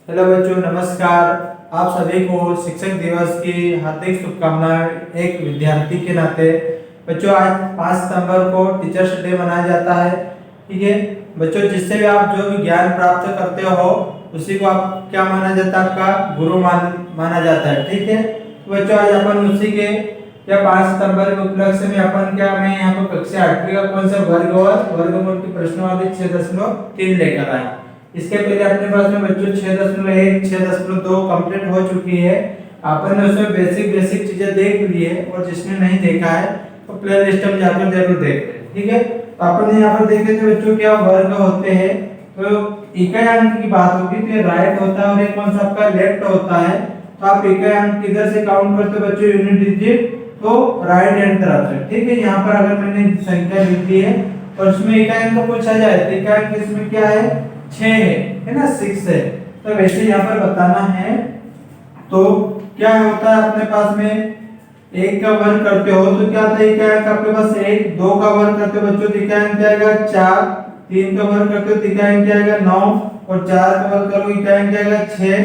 Hello बच्चों, नमस्कार। आप सभी को शिक्षक दिवस की हार्दिक शुभकामनाएं। एक विद्यार्थी के नाते बच्चों, आज 5 सितंबर को टीचर्स डे मनाया जाता है। ठीक है बच्चों, जिससे भी आप जो भी ज्ञान प्राप्त करते हो उसी को आप क्या माना जाता है, आपका गुरु माना जाता है। ठीक है तो बच्चों, आज अपन उसी के या 5 सितंबर के उपलक्ष्य में अपन क्या मैं यहाँ पर कक्षा 8वीं का कौन सा वर्गमूल की प्रश्नवाली 6.3 लेकर आए। इसके पहले अपने पास में बच्चों 6.1 6.2 कंप्लीट हो चुकी है। अपन ने उसमें बेसिक चीजें देख ली है और जिसने नहीं देखा है तो प्ले लिस्ट में जाकर जरूर देख ले। ठीक है तो अपन ने यहाँ पर देखे थे बच्चों क्या वर्ग होते हैं। तो इकाई अंक की बात होगी तो ये राइट होता है और एक कौन सा आपका लेफ्ट होता है। तो आप इकाई अंक किधर से काउंट करते हो बच्चों, यूनिट डिजिट तो राइट हैंड तरफ से। ठीक है, यहाँ पर अगर मैंने संख्या लिख दी है और उसमें इकाई अंक पूछा जाए तो इकाई अंक इसमें क्या है, 6 है ना, 6 है। तो वैसे यहाँ पर बताना है तो क्या होता है अपने पास में 1 का वर्ग करते हो तो क्या था, इकाई अंक आपके पास 1, 2 का वर्ग करते हो बच्चों तो इकाई अंक क्या आएगा 4, 3 का वर्ग करते हो तो इकाई अंक क्या आएगा 9 और 4 का वर्ग करोगे इकाई अंक क्या आएगा 6।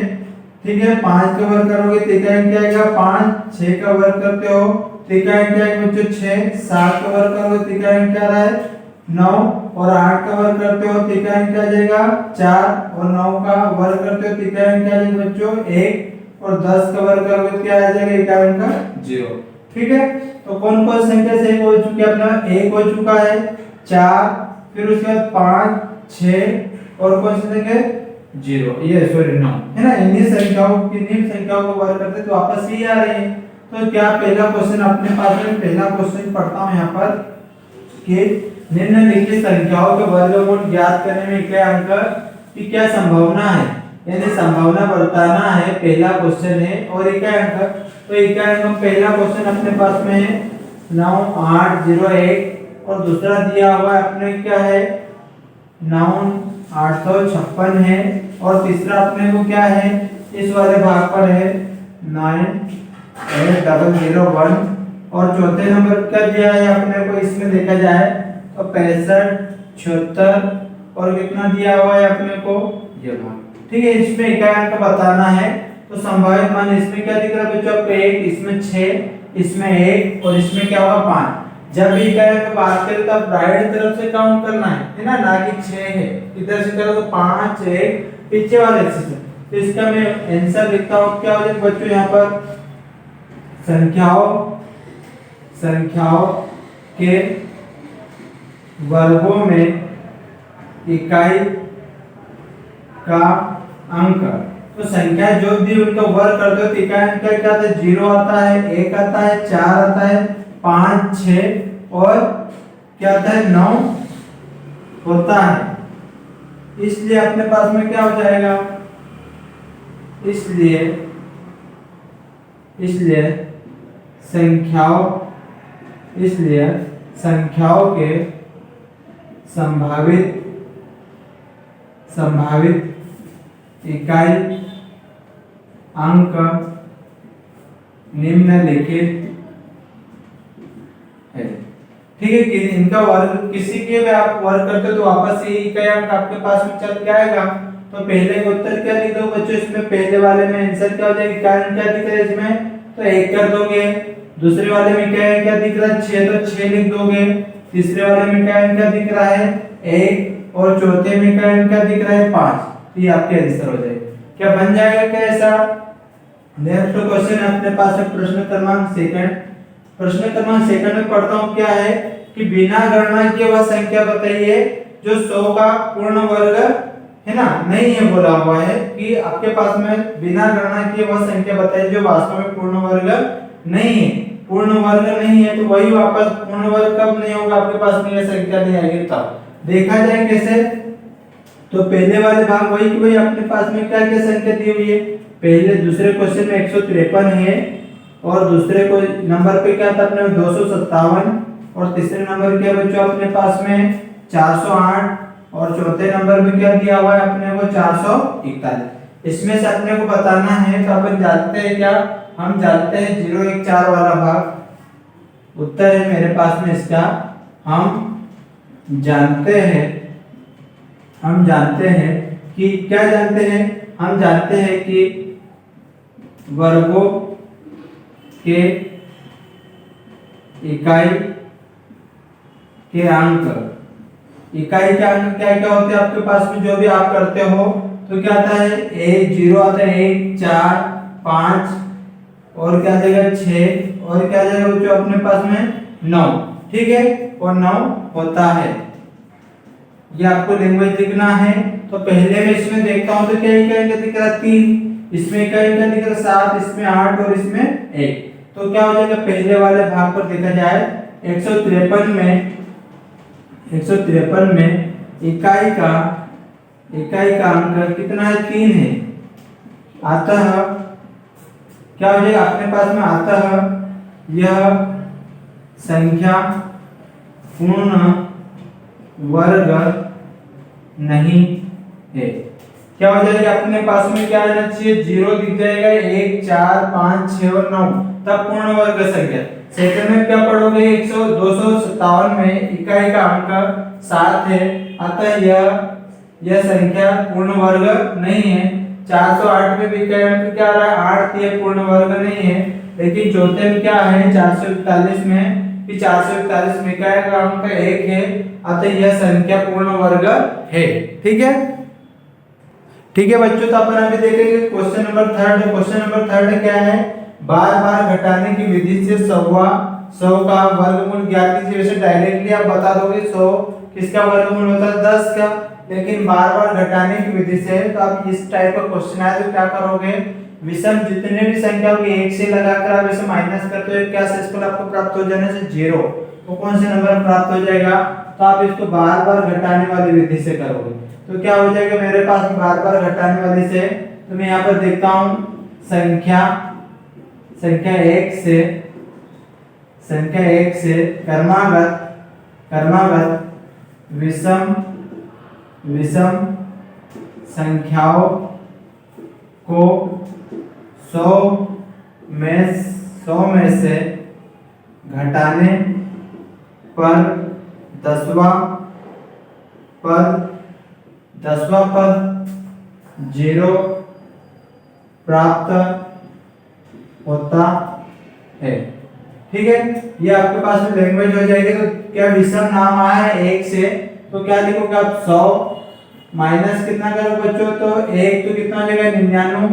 ठीक है, 5 का वर्ग करोगे तो इकाई अंक क्या आएगा 5, 6 का वर्ग करते हो तो इकाई अंक क्या आएगा बच्चों 6, 7 का वर्ग करोगे तो इकाई अंक क्या आ रहा है 9 और 8 का वर्ग करते हो तो इकाई अंक क्या आ जाएगा 4 और 9 का वर्ग करते हो तो इकाई अंक क्या आ जाएगा बच्चों 1 और 10 का वर्ग करोगे तो क्या आ जाएगा इकाई अंक 0। ठीक है, तो कौन कौन संख्या से हो चुकी है, अपना 1 हो चुका है, 4, फिर उसके बाद 5, 6 और कौन सी संख्या 0, ये सॉरी 9 है ना। इन्हीं संख्याओं को वर्ग करते तो वापस ही आ रहे हैं। तो क्या पहला क्वेश्चन अपने पास में, पहला क्वेश्चन पढ़ता हूं यहाँ पर कि निम्नलिखित संख्याओं के वर्गमूल ज्ञात करने में इकाई अंक की क्या संभावना है, यानी संभावना बताना है, पहला क्वेश्चन है। और इकाई अंक तो इकाई अंक पहला क्वेश्चन अपने पास में है 9801 और दूसरा दिया हुआ है अपने क्या है 9856 है और तीसरा अपने को क्या है इस वाले भाग पर है 98001 और चौथे नंबर क्या दिया है अपने को, इसमें देखा जाए तो 65, 76 और कितना दिया हुआ है अपने को ये भाग। ठीक है, इसमें इकाई अंक बताना है। तो संभावित मान इसमें क्या दिख रहा है बच्चों, 1, इसमें 6, इसमें 1 और इसमें क्या होगा 5। जब भी इकाई अंक बात करें तो आप राइट तरफ से काउंट करना है ना कि 6 है, इधर से करो तो 5, 1 पीछे वाले से। तो इसका मैं आंसर लिखता हूं, क्या हो जाएगा बच्चों यहाँ पर संख्याओं के वर्गों में इकाई का अंक। तो संख्या जो भी उनका वर्ग करते हो तो इकाई अंक क्या आता है 0 आता है, 1 आता है, 4 आता है, 5, 6 और क्या आता है 9 होता है। इसलिए अपने पास में क्या हो जाएगा, इसलिए संख्याओं के संभावित इकाई अंक निम्नलिखित है। ठीक है, कि इनका वर्ग किसी के भी आप वर्ग करते हो तो वापस ये इकाई अंक आपके पास में चल के आएगा। तो पहले का उत्तर क्या लिख दो बच्चों, इसमें पहले वाले में आंसर क्या हो जाएगा, इकाई अंक क्या दिख रहा है इसमें तो 1 कर दोगे। दूसरे वाले में क्या दिख रहा है 6 तो 6 लिख दोगे। तीसरे वाले में क्या अंक दिख रहा है 1 और चौथे में क्या अंक दिख रहा है 5। तो ये आपके आंसर हो जाएगा। क्या बन जाएगा क्या ऐसा। नेक्स्ट क्वेश्चन अपने पास है प्रश्न क्रमांक 2। प्रश्न क्रमांक 2 में पढ़ता हूं क्या है कि बिना गणना किए वह संख्या बताइए जो 100 का पूर्ण वर्ग है ना नहीं है। बोला हुआ है कि आपके पास में बिना गणना किए वह संख्या बताइए जो वास्तव में पूर्ण वर्ग नहीं है। पूर्ण वर्ग नहीं है तो वही वापस पूर्ण वर्ग कब नहीं होगा आपके पास में यह संख्या नहीं आएगी। तब देखा जाए कैसे, तो पहले वाले भाग वही कि वही अपने पास में क्या क्या संख्या दी हुई है। पहले दूसरे क्वेश्चन में 153 है और दूसरे को नंबर पे क्या था अपने 257 और तीसरे नंबर क्या बच्चों अपने पास में 408 और चौथे नंबर में क्या दिया हुआ है अपने को 441। इसमें से अपने को बताना है तो अपन जानते हैं क्या, हम जानते हैं 014 वाला भाग उत्तर है मेरे पास में इसका। हम जानते हैं कि क्या जानते हैं हम जानते हैं कि वर्गों के इकाई के अंक क्या क्या होते हैं आपके पास में, जो भी आप करते हो तो क्या आता है, 1 0 आता है, 1 4 5 और क्या आ जाएगा 6 और क्या आ जाएगा बच्चों अपने पास में 9। ठीक है, और 9 होता है। ये आपको लैंग्वेज लिखना है। तो पहले मैं इसमें देखता हूं तो क्या इकाई दिख रहा है 3, इसमें इकाई का दिख रहा है 7, इसमें 8 और इसमें 1। तो क्या हो जाएगा, पहले वाले भाग पर देखा जाए 153 में इकाई का अंक कितना है, 3 है। अतः क्या हो जाएगा अपने पास में, अतः यह संख्या पूर्ण वर्ग नहीं है। क्या हो जाएगा अपने पास में, क्या आना चाहिए, 0 दिख जाएगा, 1 4 5 6 और 9, तब पूर्ण वर्ग संख्या। सेकंड में क्या पढ़ोगे, 257 में इकाई का अंक 7 है, अतः यह संख्या पूर्ण वर्ग नहीं है। 408 में भी इकाई अंक क्या आ रहा है, 8, यह पूर्ण वर्ग नहीं है। लेकिन चौथे में क्या है, 441 में, कि 441 में इकाई का अंक 1 है, अतः यह संख्या पूर्ण वर्ग है। ठीक है, ठीक है बच्चों। तो अपन अभी देखेंगे क्वेश्चन नंबर 3। क्वेश्चन नंबर 3 क्या है, बार बार घटाने की विधि से 100 का वर्गमूल ज्ञात कीजिए। वैसे डायरेक्टली आप बता दोगे 100 किसका वर्गमूल होता है, 10 का, लेकिन बार बार घटाने की विधि से तो आप इस टाइप का क्वेश्चन आए तो क्या करोगे, विषम जितने भी संख्या होगी 1 से लगाकर आप इसे माइनस करते हो, क्या शेषफल आपको प्राप्त हो जाने से 0, तो कौन से नंबर प्राप्त हो जाएगा। तो आप इसको बार बार घटाने वाली विधि से करोगे तो क्या हो जाएगा, मेरे पास बार बार घटाने वाली से, तो मैं यहाँ पर देखता हूँ संख्या 1 से क्रमागत विषम संख्याओं को 100 में से घटाने पर 10वां पद 0 प्राप्त होता है। ठीक है, ये आपके पास में लैंग्वेज हो जाएगी। तो क्या विषम नाम आया है 1 से, तो क्या लिखोगे आप 100 माइनस कितना करो बच्चों, तो 1 तो कितना हो जाएगा 99।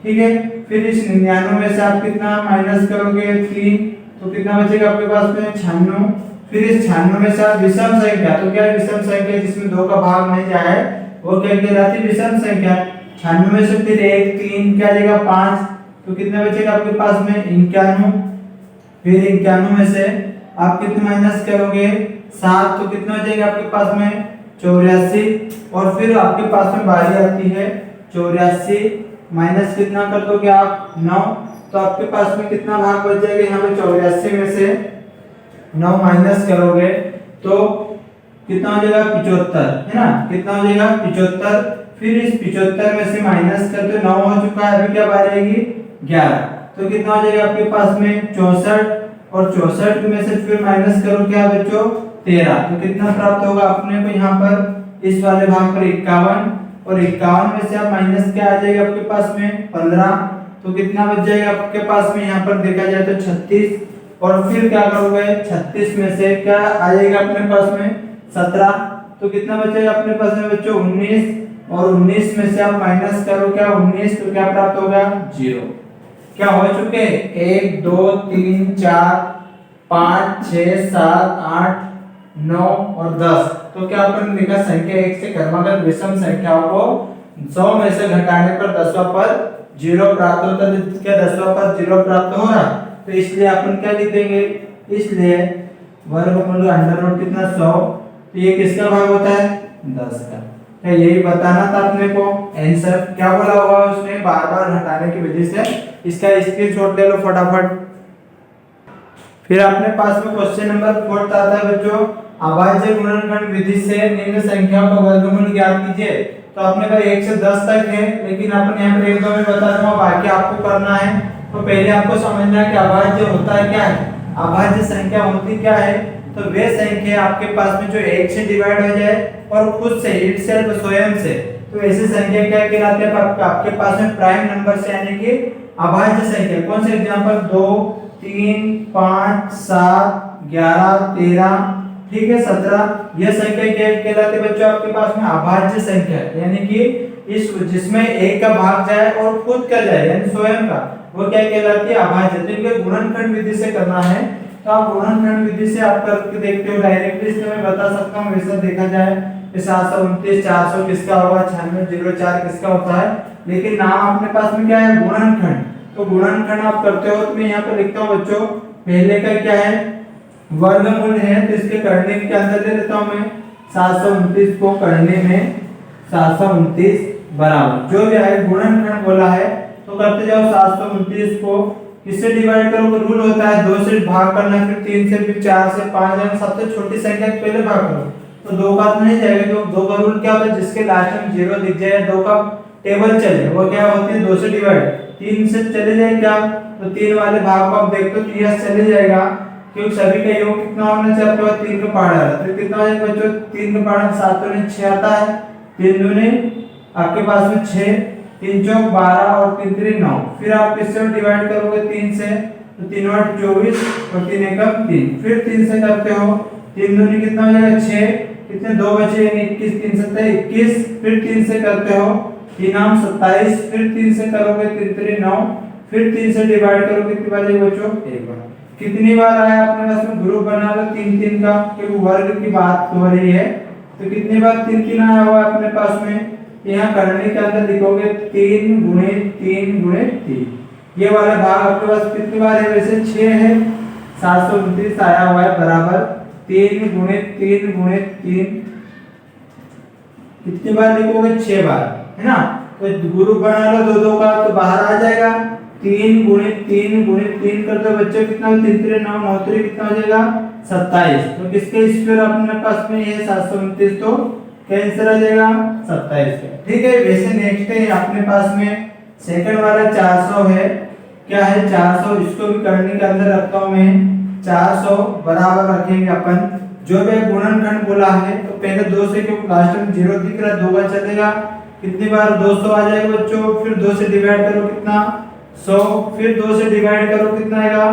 ठीक है, फिर इस 99 में से आप कितना माइनस करोगे 3, तो कितना बचेगा आपके पास में 96। फिर इस 96 में से आप विषम संख्या, तो क्या विषम संख्या जिसमें 2 का भाग नहीं जाए वो क्या कहलाती है, विषम संख्या। 96 में से फिर 1 3 क्या जाएगा 5, तो कितना बचेगा आपके पास में 91। फिर 91 में से आप कितना माइनस करोगे 7, तो कितना हो जाएगा आपके पास में 84। और फिर आपके पास में बारी आती है 84 माइनस कितना कर दोगे आप 9, तो आपके पास में कितना भाग बच जाएगा, यहाँ पे 84 में से 9 माइनस करोगे तो कितना हो जाएगा 75, है ना, कितना हो जाएगा 75। फिर इस 75 में से माइनस करते 9 हो चुका है, अभी क्या बारी आएगी 11, तो कितना हो जाएगा आपके पास में 64। और 64 में से फिर माइनस करो क्या बच्चों 13, तो कितना प्राप्त होगा अपने को यहाँ पर इस वाले भाग पर 51। और 51 में से आप माइनस क्या आ जाएगा आपके पास में 15, तो कितना बच जाएगा आपके पास में यहाँ पर देखा जाए तो 36। और फिर क्या करोगे 36 में से क्या आ जाएगा अपने पास में 17, तो कितना बचेगा अपने पास में बच्चों 19। और 19 में से आप माइनस करो क्या 19, तो क्या प्राप्त होगा 0। क्या हो चुके 1 2 3 4 5 6 7 8 9 और 10, तो क्या अपन लिखा संख्या 1 से क्रमागत विषम संख्याओं को 100 में से घटाने पर 10वां पद 0 प्राप्त होता है। क्या 10वां पद 0 प्राप्त हो रहा, तो इसलिए अपन क्या लिख देंगे, इसलिए वर्गमूल अंडर रूट कितना 100, तो ये किसका भाग होता है 10 का। क्या यही बताना था अपने को, आंसर क्या बोला होगा उसने, बार बार घटाने की विधि से। इसका स्क्रीनशॉट ले लो फटाफट। फिर अपने पास में क्वेश्चन नंबर 4 आता है बच्चों, अभाज्य गुणनखंड विधि से निम्न संख्याओं का वर्गमूल ज्ञात कीजिए। तो आपने कहा 1 से 10 तक है, लेकिन अपन यहाँ पर 1 2 में बता दूंगा, बाकी आपको करना है। तो पहले आपको समझना है कि अभाज्य होता है क्या है, अभाज्य संख्या होती क्या है। तो वे संख्या आपके पास में जो 1 से डिवाइड हो जाए और खुद से इटसेल्फ स्वयं से, तो ऐसी संख्या क्या कहलाती है? आपके पास में प्राइम नंबर से यानी कि अभाज्य संख्या। कौन से एग्जांपल? 2, 3, 5, 7, 11, 13, ठीक है, 17। यह संख्या क्या कहलाती है बच्चों? आपके पास में अभाज्य संख्या, यानी कि इस जिसमें एक का भाग जाए और खुद का जाए यानी स्वयं का, वो क्या कहलाती है? अभाज्य। तो इनके गुणनखंड विधि से करना है, तो आप गुणनखंड विधि से आप करके देखते हो डायरेक्टली, इसमें मैं बता सकता हूँ। वैसे देखा जाए 729 400 किसका होगा, 9604 किसका होता है, लेकिन नाम अपने पास में क्या है? गुणनखंड। तो गुणनखंड आप करते हो तो मैं यहाँ पे लिखता हूँ बच्चों, पहले का क्या है? वर्गमूल है, तो इसके करने के अंदर ले लेता हूँ मैं 729 को करने में 729 बराबर जो भी आए गुणनखंड बोला है, तो करते जाओ 729 को किससे डिवाइड करोगे? रूल होता है 2 से भाग करना, फिर 3 से, फिर 4 से, 5 से, सबसे छोटी संख्या के पहले भाग करो। तो 2 का तो नहीं जाएगा, क्योंकि 2 का रूल क्या होता है? जिसके लास्ट में 0 दिख जाए, 2 का टेबल चले, वो क्या होती है? 2 से डिवाइड। 3 से चले जाए क्या? तो 3 वाले भाग को आप देखते हो तो यह चले जाएगा, क्योंकि सभी का योग कितना होना चाहिए? आपके पास 3 का पहाड़ आ रहा है, तो कितना हो जाएगा बच्चों? 3 का पहाड़ 7 दूनी 6 आता है, 3 दूनी आपके पास में 6, 3 चौक 12 और 3 3 9। फिर आप किससे डिवाइड करोगे? 3 से, तो 3 8 24 और 3 1 3। फिर 3 से करते हो, 3 दूनी कितना हो जाएगा? 6, कितने 2 बचे यानी 21, 3 7 21। फिर 3 से करते हो, 3 8 27। फिर 3 से करोगे 3 3 9। फिर 3 से डिवाइड करोगे कितनी बार जाएगा बच्चों? एक बार। कितनी बार आया अपने पास में? ग्रुप बना लो 3 3 का, क्योंकि वर्ग की बात हो रही है, तो कितनी बार 3 3 आया हुआ है अपने पास में? यहाँ करने के अंदर लिखोगे 3 गुणित 3 गुणित 3। ये वाला भाग आपके पास कितनी बार है? वैसे 6 है, 729 आया हुआ है बराबर 3 गुणित 3 गुणित 3। कितनी बार लिखोगे? 6 बार, है ना। तो ग्रुप बना लो 2 2 का, तो बाहर आ जाएगा 3 गुणित 3 गुणित 3 कर दो बच्चों, कितना? 3 3 9 9 3 कितना हो जाएगा? 27। तो किसके स्क्वायर अपने पास में ये 729, तो कैंसिल आ जाएगा 27 का, ठीक है। वैसे नेक्स्ट है अपने पास में सेकंड वाला 400 है। क्या है? 400, इसको भी करने के अंदर रखता हूं मैं 400 बराबर रखेंगे अपन जो भी गुणनखंड बोला है, तो पहले 2 से, क्योंकि लास्ट में 0 दिख रहा है, 2 बार चलेगा। कितनी बार? 200 आ जाएगा बच्चों। फिर 2 से डिवाइड करो कितना? 100। फिर 2 से डिवाइड करो कितना आएगा?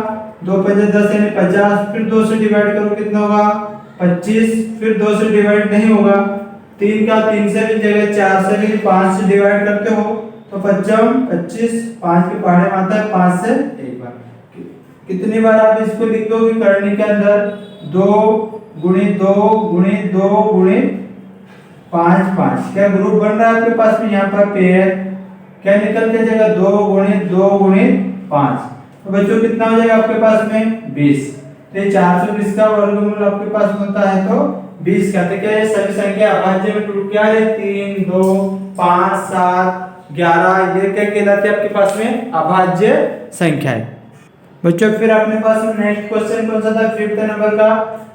2 5 10 यानी 50। फिर 2 से डिवाइड करो कितना होगा? 25। फिर 2 से डिवाइड नहीं होगा, 3 का 3 से भी जगह, 4 से भी, 5 से डिवाइड करते हो तो 55 25, 5 के पहाड़े में आता है 5 से एक बार। कितनी बार आप इसको लिख दोगे करने के अंदर? 2 गुणित 2 गुणित 2 गुणित 5 5। क्या ग्रुप बन रहा है आपके पास में? यहाँ पर पेयर क्या निकल के जाएगा? 2 गुणित 2 गुणित 5। तो बच्चों कितना हो जाएगा आपके पास में? 20। तो 420 का वर्गमूल आपके पास होता है तो 20 का। तो क्या है? सभी संख्या अभाज्य में टूट क्या है? 3 2 5 7 11, ये क्या कहलाती है आपके पास में? अभाज्य संख्या है बच्चों। फिर अपने पास में नेक्स्ट क्वेश्चन कौन सा था? 5th नंबर का,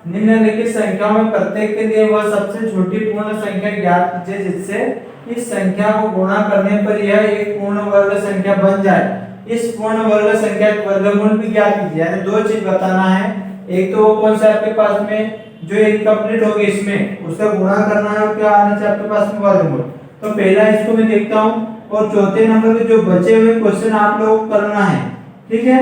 निम्नलिखित संख्याओं में प्रत्येक के लिए वह सबसे छोटी पूर्ण संख्या ज्ञात कीजिए जिससे इस संख्या को गुणा करने पर यह एक पूर्ण वर्ग संख्या बन जाए। इस पूर्ण वर्ग संख्या का वर्गमूल भी ज्ञात कीजिए, यानी 2 चीज बताना है। एक तो वो कौन सा आपके पास में जो इनकम्प्लीट होगी, इसमें उसका गुणा करना है, और क्या आना चाहिए आपके पास में? वर्गमूल। तो पहला इसको मैं देखता हूं, और चौथे नंबर के जो बचे हुए क्वेश्चन आप लोगों को करना है, ठीक है।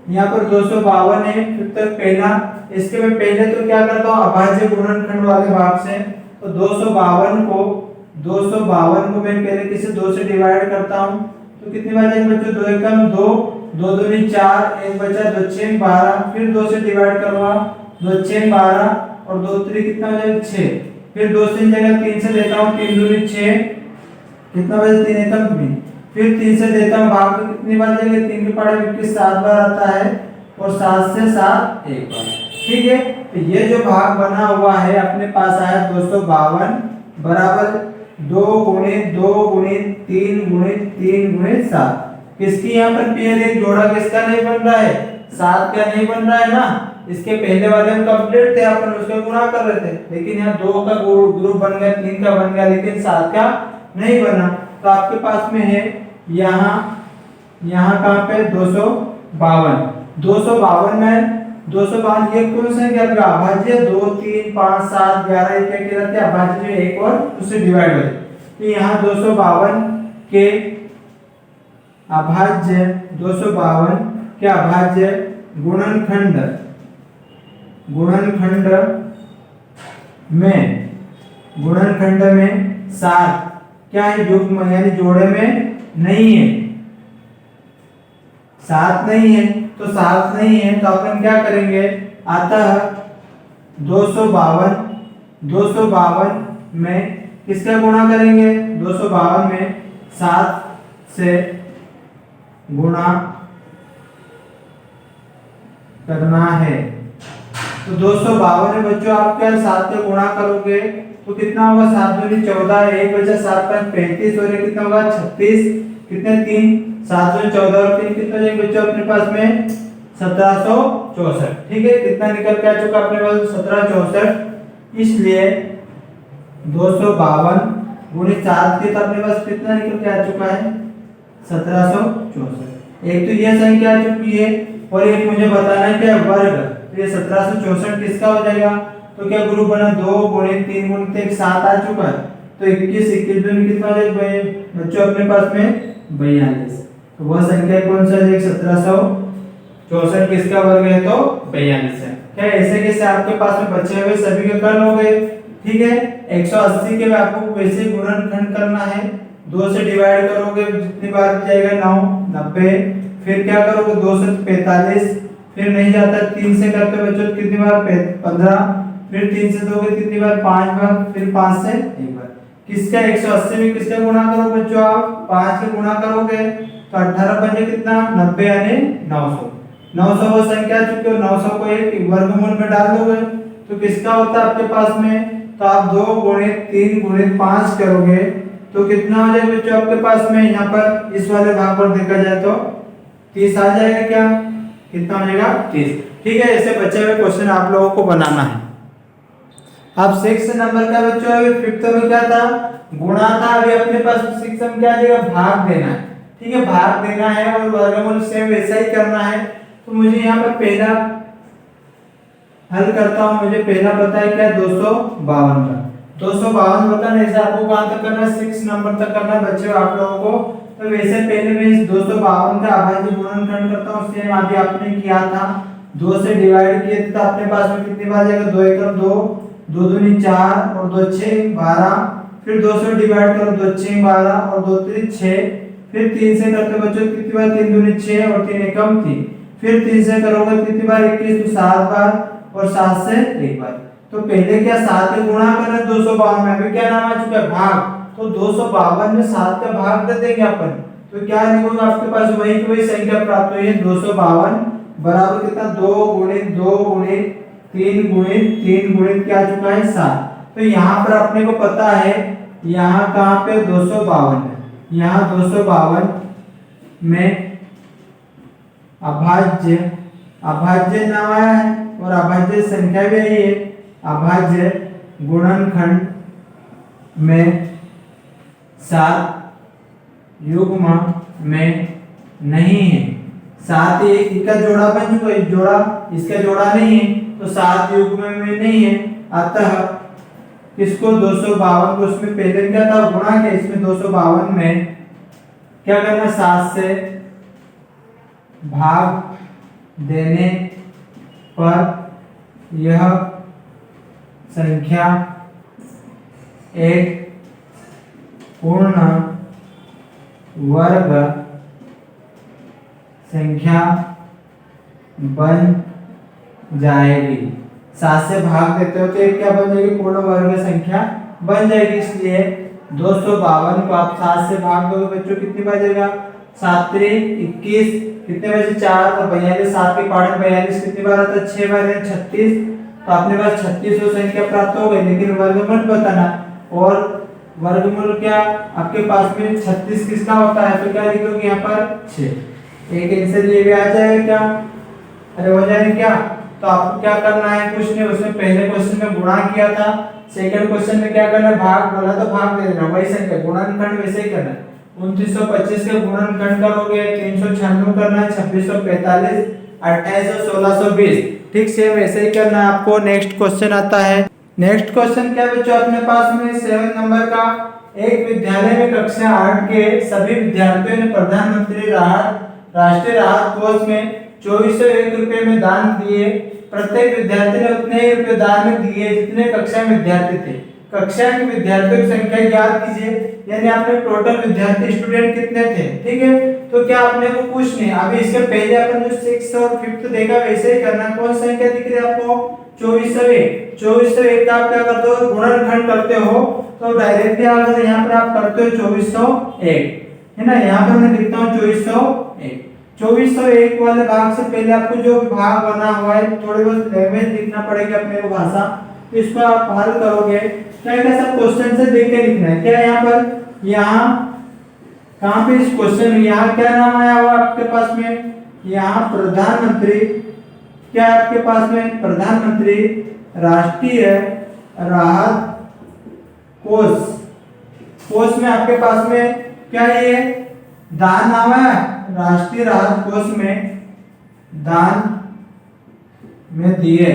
यहाँ पर 252 है, फिर तक पहला, इसके मैं पहले तो क्या करता हूँ? अभाज्य गुणनखंड वाले भाग से, तो 252 को मैं पहले किसी 2 से डिवाइड करता हूँ, तो कितनी बार जाएंगे बच्चों? 2 एकम 2, 2 दूनी 4, 1 बचा 2 6 12। फिर 2 से डिवाइड करूंगा, 2 6 12 और 2 3 कितना हो जाएगा? 6। फिर 2 से जगह 3 से देता हूँ, 3 दूनी 6, कितना बचा? 3 एकम 3। फिर 3 से देता हूँ भाग, तो कितनी बार जाएंगे? 3 के पहाड़े 21 7 बार आता है, और 7 से 7 एक बार, ठीक है। तो ये जो भाग बना हुआ है अपने पास आया 252 बराबर 2 गुणित 2 गुणित 3 गुणित 3 गुणित 7। किसकी यहाँ पर पेयर? एक जोड़ा किसका नहीं बन रहा है? 7 का नहीं बन रहा है ना। इसके पहले वाले में कंप्लीट थे, अपन उसको गुणा कर रहे थे, लेकिन यहाँ 2 का ग्रुप बन गया, 3 का बन गया, लेकिन 7 का नहीं बना। तो आपके पास में है यहाँ कहाँ पे? 252 में 252 ये कौन सा है? आपका अभाज्य 2 3 5 7 11 ये क्या कहलाते हैं? अभाज्य जो एक और उससे डिवाइड हो जाए। तो यहाँ 252 के अभाज्य 252 के अभाज्य गुणनखंड में 7 क्या है, युग्म यानी जोड़े में नहीं है, 7 नहीं है। तो 7 नहीं है तो अपन क्या करेंगे, अतः 252 में किसका गुणा करेंगे, 252 में 7 से गुणा करना है। तो 252 में बच्चों आप क्या 7 से गुणा करोगे तो कितना होगा, 7 दूनी 14, 1 बचा 7 5 35 और ये कितना होगा 36, कितने 3, 7 दूनी 14 और 3 कितना हो जाएगा बच्चों अपने पास में 1764। ठीक है, कितना निकल के आ चुका अपने पास 1764। इसलिए 252 गुणित 7 के तो अपने पास कितना निकल के आ चुका है 1764। एक तो ये संख्या आ चुकी है और एक मुझे बताना है क्या वर्ग, तो ये 1764 किसका हो जाएगा, तो क्या ग्रुप बना 2 गुणित 3 गुणित 1 7 आ चुका है। तो 21 दूनी कितना हो जाएगा बच्चों अपने पास में 42। तो वह संख्या कौन सा है 1764 किसका वर्ग है, तो 42 है। क्या ऐसे कैसे आपके पास में बचे हुए सभी के कर लोगे। ठीक है, 180 के आपको वैसे गुणनखंड करना है, 2 से डिवाइड करोगे जितनी बार जाएगा 9 90, फिर क्या करोगे 2 से 45, फिर नहीं जाता 3 से करते बच्चों कितनी बार 15, फिर 3 से दोगे कितनी बार 5 बार, फिर 5 से 1 बार। किसका 180 में किसका गुणा करो बच्चों, आप 5 के गुणा करोगे तो 18 बचे कितना 90 यानी 900 वो संख्या चुकी हो, 900 को एक वर्गमूल में डाल दोगे तो किसका होता है आपके पास में, तो आप 2 गुणित 3 गुणित 5 करोगे तो कितना हो जाएगा बच्चों आपके पास में, यहाँ पर इस वाले भाग पर देखा जाए तो 30 आ जाएगा। क्या कितना हो जाएगा 30। ठीक है, ऐसे बचे हुए क्वेश्चन आप लोगों को बनाना है। अब 6 नंबर का बच्चों अभी 5th में क्या था, गुणा था, अभी अपने पास 6 में क्या आ जाएगा भाग देना है। ठीक है, भाग देना है और वर्गमूल सेम वैसा ही करना है। तो मुझे यहाँ पर पहला हल करता हूँ, मुझे पहला पता है क्या 252 का 252 पता नहीं, आपको कहां तक करना है 6 नंबर तक करना है बच्चों आप लोगों को। तो वैसे पहले मैं इस 252 का अभाज्य गुणनखंड करता हूँ, सेम अभी आपने किया था 2 से डिवाइड किए तो अपने पास में कितनी बार जाएगा 2 एकम 2, 2 दूनी 4 और 2 6 12, फिर 2 से डिवाइड करो 2 6 12 और 2 3 6, फिर 3 से करते बच्चों कितनी बार 3 दूनी 6 और 3 एकम 3, फिर 3 से करोगे कितनी बार 21 तो 7 बार और 7 से 1 बार। तो पहले क्या 7 से गुणा करना 252 में, अभी क्या नाम आ चुका है भाग, तो 252 में 7 का भाग दे देंगे अपन, तो क्या लिखोगे आपके पास वही की वही संख्या प्राप्त हुई है 252 बराबर कितना 2 गुणित 2 गुणित 3 गुणित 3 गुणित क्या आ चुका है 7। तो यहाँ पर अपने को पता है यहाँ कहाँ पे 252 है, यहाँ 252 में अभाज्य नाम आया है और अभाज्य संख्या भी यही है, अभाज्य गुणनखंड में 7 युग्म में नहीं है। 7 एक का जोड़ा बन चुका है, जोड़ा इसका जोड़ा नहीं है तो 7 युग्म में नहीं है। अतः इसको 252 को उसमें पहले क्या था गुणा के, इसमें 252 में क्या करना 7 से भाग देने पर यह संख्या एक पूर्ण वर्ग संख्या बन जाएगी। 7 से भाग देते हो तो एक क्या बन जाएगी पूर्ण वर्ग संख्या बन जाएगी। इसलिए 252 को आप 7 से भाग दोगे बच्चों कितनी बचेगा 7 21, कितने बचे 4 और 42, 7 के पहाड़े 42 कितनी बार आता है 6 बार 36, तो अपने पास 36 संख्या प्राप्त हो गई। लेकिन वर्गमूल बताना, और वर्गमूल क्या आपके पास में 36 किसका होता है, तो क्या लिखोगे यहाँ पर 6। एक आंसर ये भी आ जाएगा क्या, अरे हो जाएगा क्या। तो आपको क्या करना है कुछ नहीं, उसमें पहले क्वेश्चन में गुणा किया था, सेकंड क्वेश्चन में क्या करना है भाग बोला तो भाग दे देना, वही संख्या गुणनखंड वैसे ही करना है। 2925 के गुणनखंड करोगे 396 करना है, 2645, 28 और 1620 ठीक से वैसे ही करना है आपको। नेक्स्ट क्वेश्चन आता है, नेक्स्ट क्वेश्चन क्या बच्चों अपने पास में 7 नंबर का एक विद्यालय में कक्षा 8 के सभी विद्यार्थियों ने प्रधानमंत्री राष्ट्रीय राहत कोष में 2401 रुपए में दान दिए। प्रत्येक विद्यार्थी ने उतने ही रुपए दान में दिए जितने कक्षा में विद्यार्थी थे। कक्षा के विद्यार्थियों की संख्या ज्ञात कीजिए, यानी आपने टोटल विद्यार्थी स्टूडेंट कितने थे। ठीक है, तो क्या आपने को कुछ नहीं, अभी इसके पहले अपन जो 6th और 5th देखा वैसे ही करना। कौन सा संख्या दिख रही है आपको? 2401। 2401 का आप क्या करते हो? गुणनखंड करते हो, तो डायरेक्टली अगर यहाँ पर आप करते हो 2401, है ना, यहाँ पर मैं लिखता हूँ 2401। 2401 वाले भाग से पहले आपको जो भाग बना हुआ है थोड़ी बहुत लैंग्वेज लिखना पड़ेगा अपने को भाषा, तो इसको आप हल करोगे। क्या है, सब क्वेश्चन से देख के लिखना है। क्या यहाँ पर, यहाँ कहाँ पे इस क्वेश्चन में यहाँ क्या नाम आया हुआ आपके पास में? यहाँ प्रधानमंत्री, क्या आपके पास में? प्रधानमंत्री राष्ट्रीय राहत कोष। कोष में आपके पास में क्या है? ये दान नाम है। राष्ट्रीय राहत कोष में दान में दिए,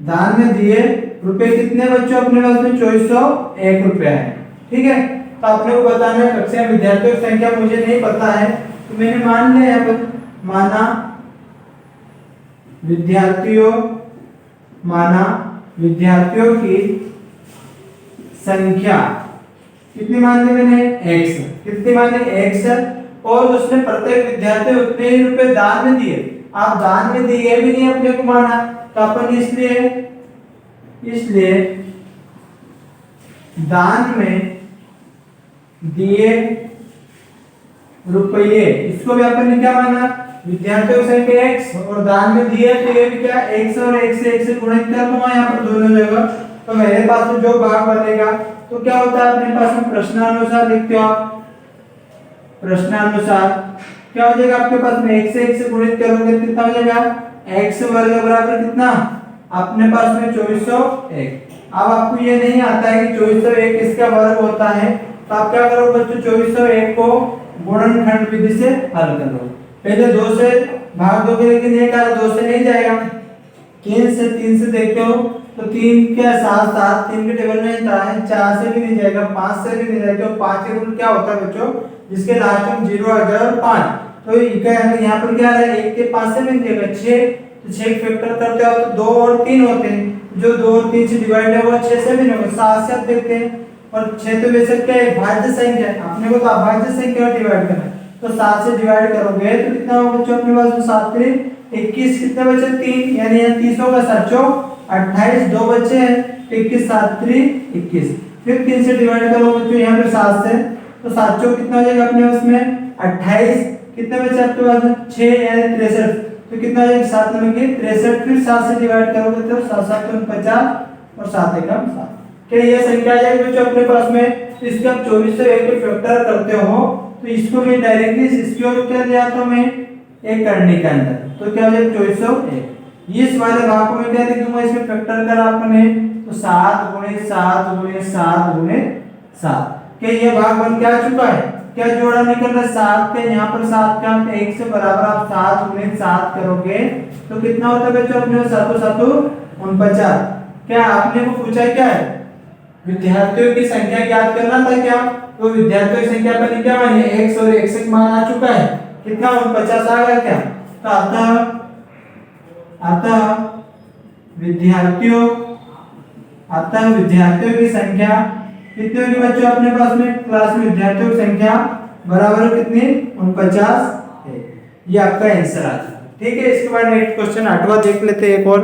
दान में दिए रुपए कितने बच्चों अपने पास में? 2401 रुपया है। ठीक है, तो आपने को बताना है कक्षा में विद्यार्थियों की संख्या मुझे नहीं पता है, तो मैंने मान लिया यहाँ पर, माना विद्यार्थियों की संख्या कितनी मान ली मैंने? x। कितनी मानी? x। और उसने प्रत्येक विद्यार्थी उतने ही रुपए दान में दिए। आप दान में दिए भी नहीं अपने को माना, तो अपन इसलिए दान में दिए रुपये, इसको भी अपन ने क्या माना? विद्यार्थियों की संख्या x और दान में दिए, तो ये भी क्या? x और x से x से गुणित कर दूंगा यहाँ पर दोनों जगह, तो मेरे पास में जो भाग बनेगा तो क्या होता है अपने पास में प्रश्नानुसार लिखते हो आप। प्रश्नानुसार क्या हो जाएगा आपके पास में? x से x से गुणित करोगे कितना हो जाएगा? x वर्ग बराबर कितना अपने पास में? 2401। अब आपको ये नहीं आता है कि 2401 किसका वर्ग होता है, तो आप क्या करो बच्चों? 2401 को गुणनखंड विधि से हल करो। पहले 2 से भाग दोगे, लेकिन ये क्या 2 से नहीं जाएगा। 3 से देखते हो तो 3 क्या 7 7 3 के टेबल में है, 4 से भी नहीं जाएगा, 5 से भी नहीं जाएगा। 5 के गुण क्या होता है बच्चों? जिसके लास्ट में 0 आ जाए और 5, तो यहाँ पर क्या है? 1 के 5 से भी नहीं जाएगा। 6, तो 6 फैक्टर करते हो तो 2 और 3 होते हैं, जो 2 और 3 से डिवाइड है वो 6 से भी नहीं होगा। 7 से आप देखते हैं, और 6 तो वैसे क्या है? भाज्य संख्या है, अपने को तो अभाज्य संख्या में डिवाइड करना है, तो 7 से डिवाइड करोगे तो कितना होगा बच्चों अपने पास? 7 3 21, कितने बचे? 3, यानी यहाँ 30 होगा। 7 28, 2 बचे हैं, 21 7 3 21। फिर 3 से डिवाइड करो बच्चों यहाँ पे 7 से, तो 7 कितना हो जाएगा अपने पास में? 28, कितने बचे आपके पास में? 6 यानी 63, तो कितना हो जाएगा? 7 में 63। फिर 7 से डिवाइड करोगे तो 7 7 50 और 7 1 7। क्या ये संख्या आ जाएगी बच्चों अपने पास में? तो इसके आप 2401 के फैक्टर करते हो, तो इसको मैं डायरेक्टली इसकी ओर क्या ले आता हूं मैं? एक करने के अंदर, तो क्या हो जाएगा? 2401। इस वाले भाग को मैं क्या लिख दूंगा? इसमें फैक्टर करा आपने तो 7 गुणे 7 गुणे 7 गुणे 7। क्या ये भाग बन के आ चुका है? क्या जोड़ा निकल रहा है? 7 के यहाँ पर 7 का 1 से बराबर आप 7 गुणे 7 करोगे तो कितना होता है बच्चों अपने? 7 7 49। क्या आपने को पूछा है क्या है? विद्यार्थियों की संख्या ज्ञात करना था क्या? तो विद्यार्थियों की संख्या पर क्या मानी? x और x एक मान आ चुका है, कितना 49 आ गया क्या? तो अतः विद्यार्थियों की संख्या कितनी होगी बच्चों अपने पास में? क्लास में विद्यार्थियों की संख्या बराबर कितनी? 49 है। ये आपका आंसर आ जाएगा। ठीक है, इसके बाद नेक्स्ट क्वेश्चन 8वां देख लेते हैं एक और।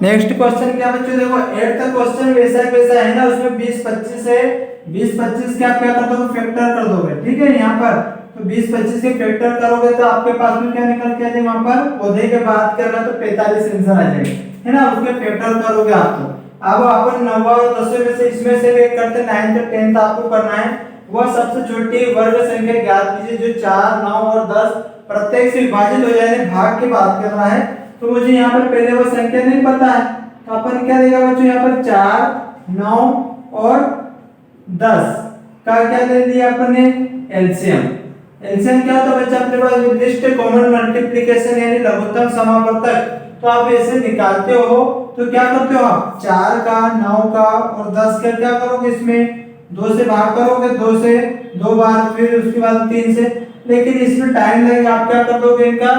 नेक्स्ट क्वेश्चन क्या बच्चों? देखो 8th क्वेश्चन वैसा है ना, उसमें 20 25 है। 20 25 के आप क्या कर दोगे? फैक्टर कर दोगे। ठीक है, यहाँ पर तो 20 25 के फैक्टर करोगे तो आपके पास में क्या निकल के आ जाएगा? वहां पर पौधे के बात कर रहा तो 45 आंसर आ जाएगा, है ना। उसके फैक्टर करोगे आप तो। अब अपन 9वां और 10वें में से इसमें से एक करते 9th और 10th आपको करना है। वह सबसे छोटी वर्ग संख्या ज्ञात कीजिए जो 4 9 और 10 प्रत्येक से विभाजित हो जाए, भाग की बात कर रहा है। तो मुझे यहाँ पर पहले वो संख्या नहीं पता है, तो अपन क्या देगा बच्चों? यहाँ पर 4 9 और 10 का क्या ले लिया अपन ने? एलसीएम। एलसीएम क्या होता है बच्चा अपने पास? लिस्ट कॉमन मल्टीप्लिकेशन यानी लघुत्तम समावर्तक। तो आप ऐसे निकालते हो तो क्या करते हो आप? 4 का 9 का और 10 का क्या करोगे? इसमें 2 से भाग करोगे, 2 से 2 बार, फिर उसके बाद 3 से, लेकिन इसमें टाइम लगेगा। आप क्या कर दोगे, इनका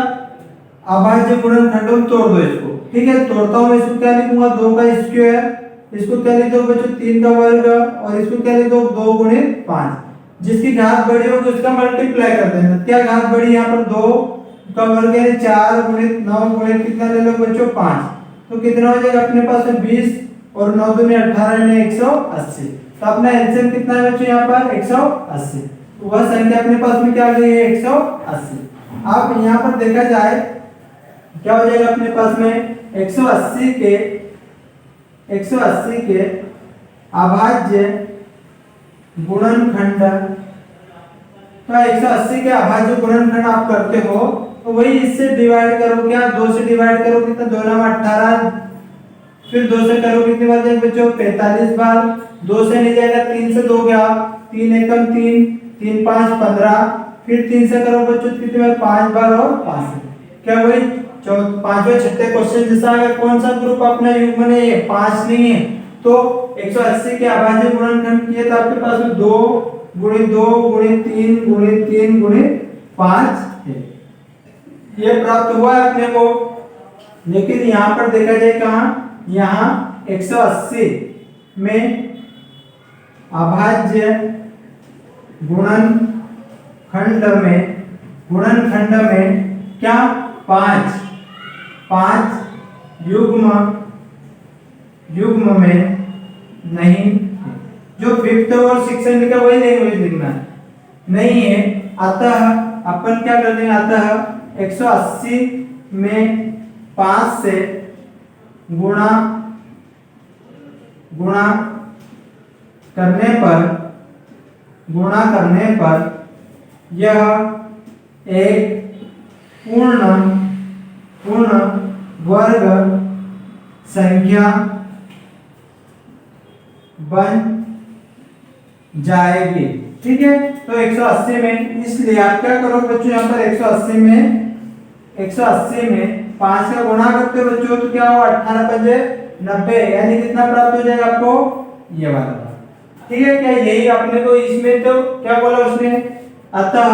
अभाज्य गुणनखंडों में तोड़ दो इसको। ठीक है, तोड़ता हूँ, इसको क्या लिखूंगा, 2 का स्क्वायर, इसको क्या लिख दो बच्चों 3 का वर्ग, और इसको क्या लिख दो 2 गुणित 5। जिसकी घात बड़ी होगी उसका मल्टीप्लाई कर देना। क्या घात बड़ी, यहाँ पर 2 का वर्ग है 4 गुणित 9 गुणित कितना ले लो बच्चों 5, तो कितना हो जाएगा अपने पास में 20 और 9 दूनी 18 ने 180। तो अपना एलसीएम कितना है बच्चों यहाँ पर 180। तो वह संख्या अपने पास में क्या आ गई है 180। अब यहाँ पर देखा जाए क्या हो जाएगा अपने पास में 180 के अभाज्य गुणनखंड। तो 180 के अभाज्य गुणनखंड आप करते हो तो वही इससे डिवाइड करो, क्या 2 से डिवाइड करो, कितना 2 नाम 18, फिर 2 से करो कितनी बार जाएगा बच्चों 45 बार, 2 से नहीं जाएगा, 3 से 2 गया, 3 एकम 3, 3 5 15, फिर 3 से करो बच्चों कितनी बार 5 बार और 5 से, क्या वही पांचवें छठे क्वेश्चन जैसा आएगा। कौन सा ग्रुप अपना युग्म नहीं है, 5 नहीं है, तो 180 के अभाज्य गुणनखंड किए तो आपके पास में 2 गुणित 2 गुणित 3 गुणित 3 गुणित 5 है, ये प्राप्त हुआ है अपने को। लेकिन यहाँ पर देखा जाए कहाँ, यहाँ 180 में अभाज्य गुणनखंड में क्या 5 युग्म में नहीं, जो फिफ्थ और सिक्स लिखा वही लैंग्वेज लिखना है, नहीं है। अतः अपन क्या कर देंगे, अतः 180 में 5 से गुणा करने पर यह एक पूर्ण वर्ग संख्या बन जाएगी। ठीक है, तो 180 में, इसलिए आप क्या करो बच्चों यहाँ पर 180 में 5 का गुणा करते हो बच्चों तो क्या हो 18 पंजे 90, यानी कितना प्राप्त हो जाएगा आपको, ये वाला। ठीक है, क्या यही अपने को इसमें तो क्या बोला उसने, अतः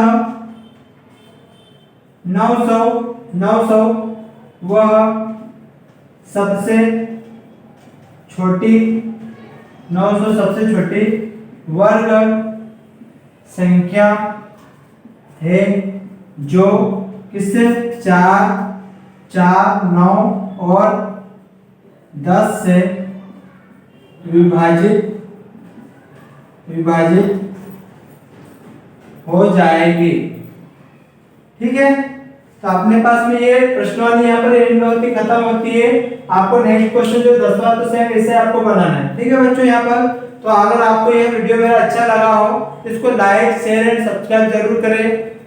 900 वह सबसे छोटी वर्ग संख्या है जो किससे 4, 9 और 10 से विभाजित हो जाएगी। ठीक है, तो अपने पास में ये प्रश्नावली यहाँ पर एंड होती खत्म होती है। आपको नेक्स्ट क्वेश्चन जो 10वां तो सेम इसे आपको बनाना है। ठीक है बच्चों, यहाँ पर तो अगर आपको यह वीडियो मेरा अच्छा लगा हो तो इसको लाइक शेयर एंड सब्सक्राइब जरूर करें।